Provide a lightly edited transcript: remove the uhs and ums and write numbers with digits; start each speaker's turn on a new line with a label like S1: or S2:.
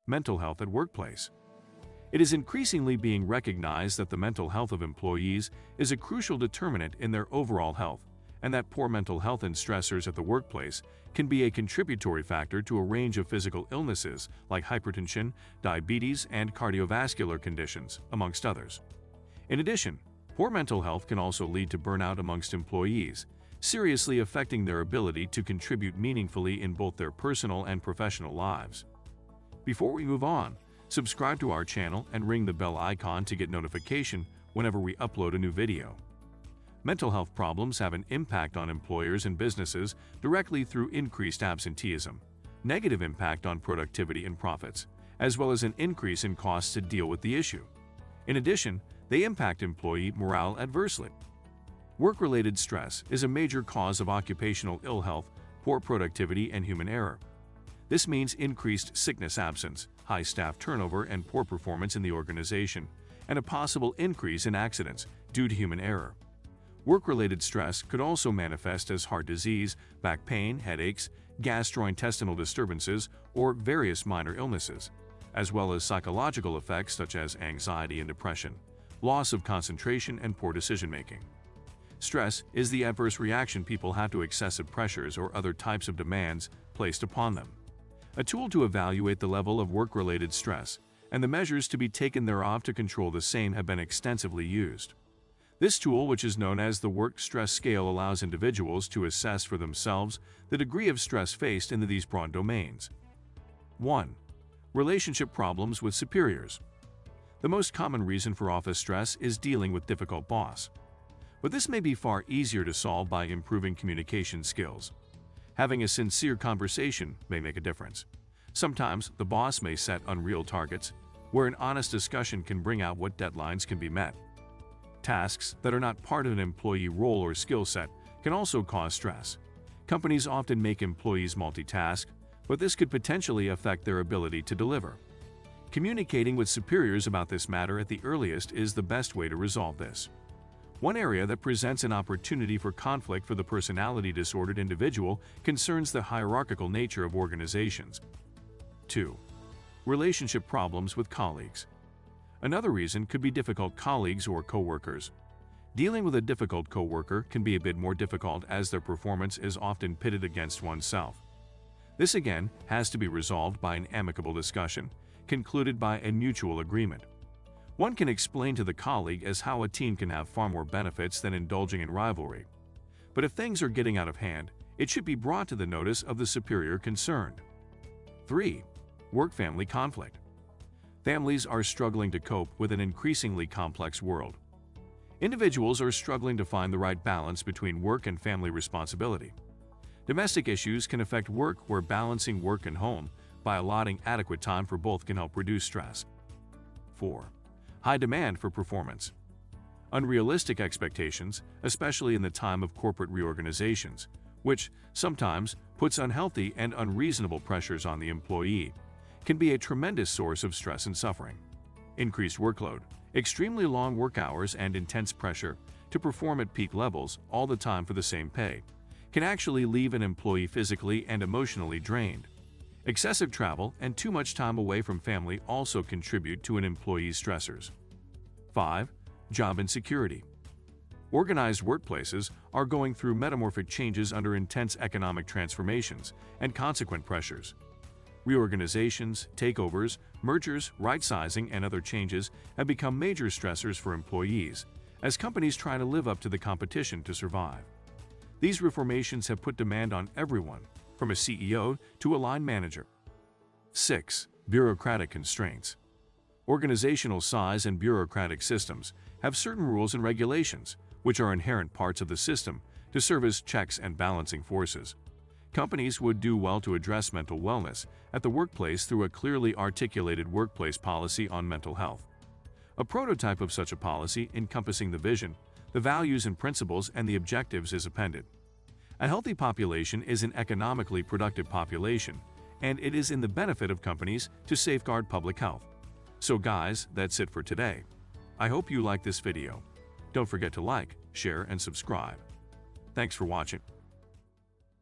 S1: Mental health at workplace. It is increasingly being recognized that the mental health of employees is a crucial determinant in their overall health, and that poor mental health and stressors at the workplace can be a contributory factor to a range of physical illnesses like hypertension, diabetes, and cardiovascular conditions, amongst others. In addition, poor mental health can also lead to burnout amongst employees, seriously affecting their ability to contribute meaningfully in both their personal and professional lives. Before we move on, subscribe to our channel and ring the bell icon to get notification whenever we upload a new video. Mental health problems have an impact on employers and businesses directly through increased absenteeism, negative impact on productivity and profits, as well as an increase in costs to deal with the issue. In addition, they impact employee morale adversely. Work-related stress is a major cause of occupational ill health, poor productivity, and human error. This means increased sickness absence, high staff turnover, and poor performance in the organization, and a possible increase in accidents due to human error. Work-related stress could also manifest as heart disease, back pain, headaches, gastrointestinal disturbances, or various minor illnesses, as well as psychological effects such as anxiety and depression, loss of concentration, and poor decision-making. Stress is the adverse reaction people have to excessive pressures or other types of demands placed upon them. A tool to evaluate the level of work-related stress and the measures to be taken thereof to control the same have been extensively used. This tool, which is known as the Work Stress Scale, allows individuals to assess for themselves the degree of stress faced in these broad domains. 1. Relationship problems with superiors. The most common reason for office stress is dealing with difficult boss. But this may be far easier to solve by improving communication skills. Having a sincere conversation may make a difference. Sometimes the boss may set unreal targets, where an honest discussion can bring out what deadlines can be met. Tasks that are not part of an employee role or skill set can also cause stress. Companies often make employees multitask, but this could potentially affect their ability to deliver. Communicating with superiors about this matter at the earliest is the best way to resolve this. One area that presents an opportunity for conflict for the personality disordered individual concerns the hierarchical nature of organizations. 2. Relationship problems with colleagues. Another reason could be difficult colleagues or coworkers. Dealing with a difficult coworker can be a bit more difficult as their performance is often pitted against oneself. This again has to be resolved by an amicable discussion, concluded by a mutual agreement. One can explain to the colleague as how a team can have far more benefits than indulging in rivalry. But if things are getting out of hand, it should be brought to the notice of the superior concerned. 3. Work-family conflict. Families are struggling to cope with an increasingly complex world. Individuals are struggling to find the right balance between work and family responsibility. Domestic issues can affect work, where balancing work and home by allotting adequate time for both can help reduce stress. 4. High demand for performance. Unrealistic expectations, especially in the time of corporate reorganizations, which sometimes puts unhealthy and unreasonable pressures on the employee, can be a tremendous source of stress and suffering. Increased workload, extremely long work hours, and intense pressure to perform at peak levels all the time for the same pay can actually leave an employee physically and emotionally drained. Excessive travel and too much time away from family also contribute to an employee's stressors. 5. Job insecurity. Organized workplaces are going through metamorphic changes under intense economic transformations and consequent pressures. Reorganizations, takeovers, mergers, right-sizing, and other changes have become major stressors for employees as companies try to live up to the competition to survive. These reformations have put demand on everyone, from a CEO to a line manager. 6. Bureaucratic constraints. Organizational size and bureaucratic systems have certain rules and regulations, which are inherent parts of the system to serve as checks and balancing forces. Companies would do well to address mental wellness at the workplace through a clearly articulated workplace policy on mental health. A prototype of such a policy encompassing the vision, the values and principles, and the objectives is appended. A healthy population is an economically productive population, and it is in the benefit of companies to safeguard public health. So guys, that's it for today. I hope you liked this video. Don't forget to like, share, and subscribe. Thanks for watching.